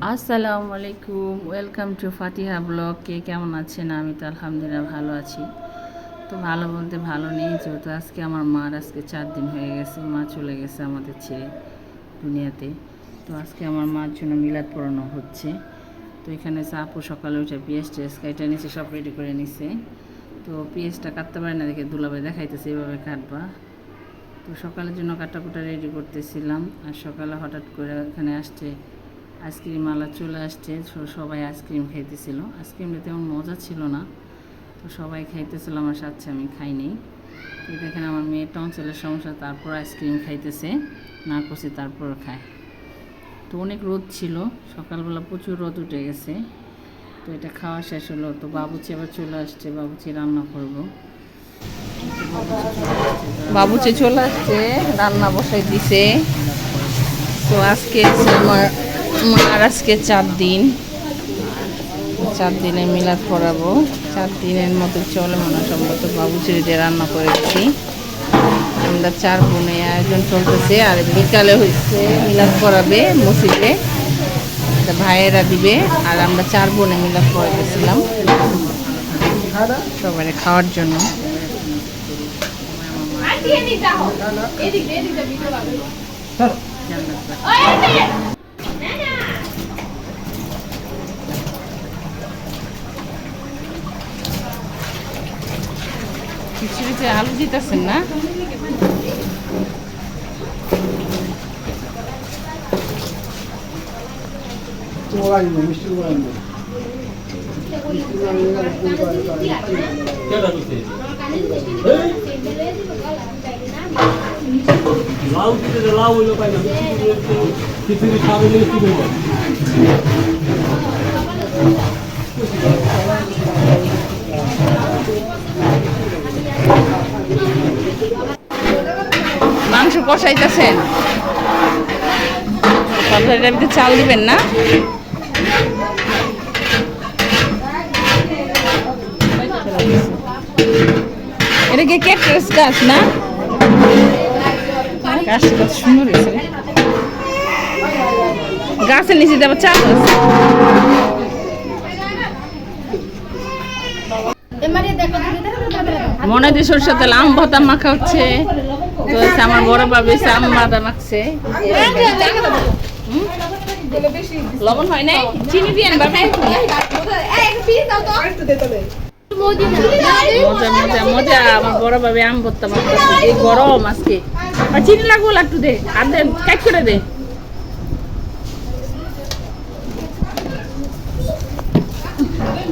আসসালামু আলাইকুম, welcome to Fatiha blog. কে কেমন আছেন? আমি তো আলহামদুলিল্লাহ ভালো আছি। তো ভালো বলতে ভালো নেই, যেহেতু আজকে আমার মার আজকে 4 দিন হয়ে গেছে, মা চলে গেছে আমাদের ছেড়ে দুনিয়াতে। তো আজকে আমার মার জন্য মিলাদ পড়ানো হচ্ছে। তো এখানে আপু সকালে উঠে পেঁয়াজ টেস কাইটা নিচে সব রেডি করে নিছে। তো পেঁয়াজটা কাটতে পারে না দেখে দুলাভাই দেখাইতেছে এইভাবে কাটবা। তো সকালের জন্য কাটাকুটা রেডি করতেছিলাম, আর সকালে হঠাৎ করে এখানে আসছে আইসক্রিম আলা চলে আসছে। সবাই আইসক্রিম খাইতেছিল। আইসক্রিমটা তেমন মজা ছিল না, তো সবাই খাইতেছিল, আমার সাথে আমি খাইনি। তো দেখেন আমার মেয়ে টনসিলের সমস্যা, তারপর আইসক্রিম খাইতেছে, না করছি তারপর খায়। তো অনেক রোদ ছিল, সকালবেলা প্রচুর রোদ উঠে গেছে। তো এটা খাওয়া শেষ হলো, তো বাবুচি আবার চলে আসছে, বাবুচি রান্না করব। বাবুচি চলে আসছে, রান্না বসাই দিছে। তো আজকে আমার মার আজকে 4 দিন, 4 দিনে মিলাদ পড়াবো। 4 দিনের মতো চলে মনে সম্ভবত। বাবুচির দিয়ে রান্না করেছি। আমরা 4 বোনে আয়োজন চলতেছে, আর বিকালে হচ্ছে মিলাদ পড়াবে মসজিদে, ভাইয়েরা দিবে, আর আমরা 4 বোনে মিলাদ পড়াতেছিলাম সবাই খাওয়ার জন্য। খিচুড়িতে আলু দিতেছেন না? মাংস কষাইতেছেন, তরকারিটার ভিতরে চাল দিবেন না? এটা কি ক্যাকটাস গাছ না? গাছটা সুন্দর হয়েছে, গাছের নিচে আবার চাল আছে। মনে দিয়ে সরষের তেল আম ভর্তা মাখা হচ্ছে। তো আমার বড় বাবু আম বাদা মাখছে। লবণ হয় নাই, চিনি দিয়ে বাবা। মজা মজা মজা, আমার বড় বাবু আম ভর্তা মাখতেছে। এই গরম আজকে, আর চিনি লাগবো একটু দে, আর দে কাট করে দে।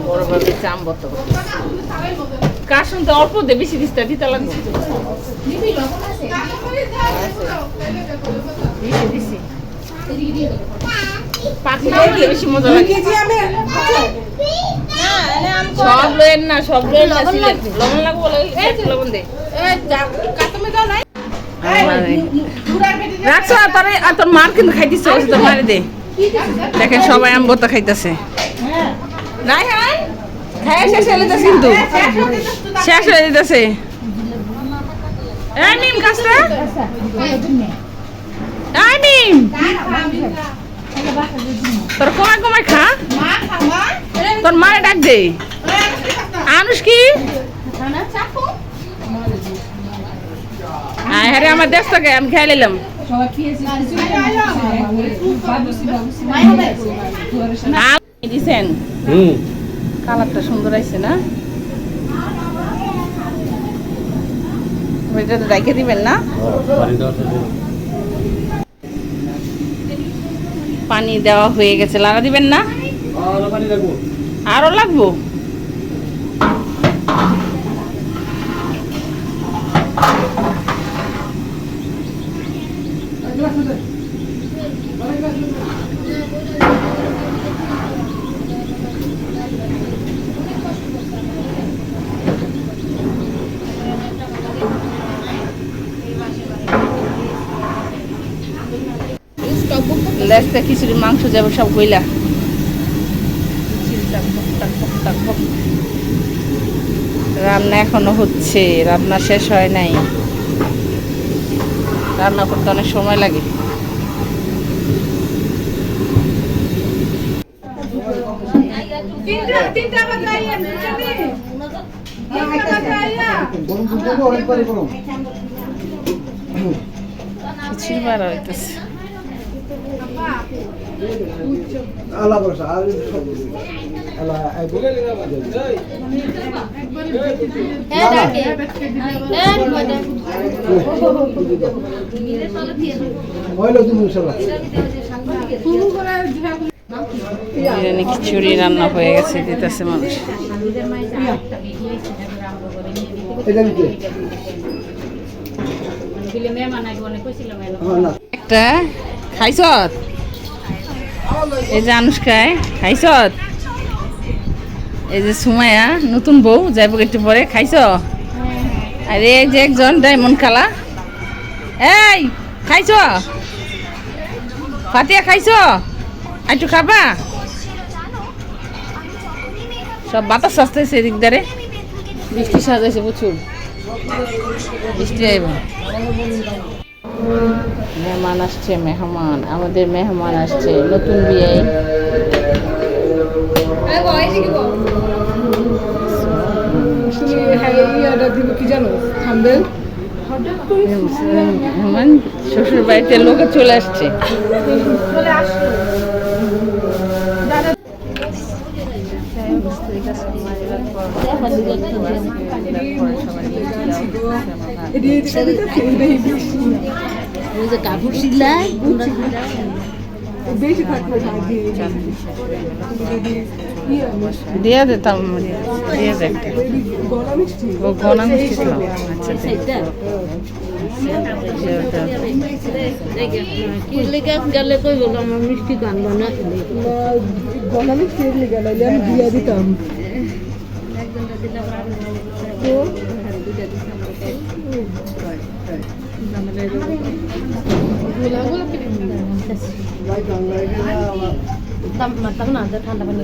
বড় বাবু আম ভর্তা কার শুনতে অল্প দে, বেশি দিস দিতে লাগবে। বেশি মজা লাগে। সব লেন না, সব লেন না, লবণ লাগবো, লবণ দে। রাখছো আর তোর মার কিন্তু খাইতেছে, তোর মারে দে। দেখেন সবাই আম ভর্তা খাইতেছে। শেষ হয়ে যেতেছে, কিন্তু শেষ হয়ে যেতেছে। নিম কাজটা নিম, তোর কমায় কমায় খা, তোর মারে ডাক দে। আনুষ কি হ্যাঁ আমার দেশ থেকে আমি খেয়ে নিলাম। দিছেন কালারটা সুন্দর আছে না? ওইটা রেখে দিবেন না? পানি দেওয়া হয়ে গেছে, লাগা দিবেন না? আরো লাগবো? লেজটা খিচুড়ি মাংস যাবে সব গইলা। রান্না এখনো হচ্ছে, রান্না শেষ হয় নাই। রান্না করতে অনেক সময় লাগে। কিছুই বার হইতেছে আলা বসা আর আলা বিরিয়ানি খিচুড়ি রান্না হয়ে গেছে দিতেছে মানুষ একটা খাইছত এই যে আনুষ্কায় খাইছত এই যে সুমায়া নতুন বউ যাইব একটু পরে খাইছ আর এই যে একজন ডায়মন্ড কালা এই খাইছ ফাতিয়া খাইছ একটু খাবা সব বাতাস আসতেছে এদিক দারে বৃষ্টি সাজাইছে প্রচুর বৃষ্টি আইব মেহমান আসছে মেহমান আমাদের মেহমান আসছে নতুন বিয়ে মেহমান শ্বশুর বাড়িতে লোকে চলে আসছে কাপড় সিলাই দিয়ে দিতাম দিয়ে দেখতে ও গনা মিষ্টি ছিল আচ্ছা গেলে কই বলো আমার মিষ্টি গান বানা গলা মিষ্টি গেলে আমি দিয়ে দিতাম ঠান্ডা পানি ঠান্ডা পানি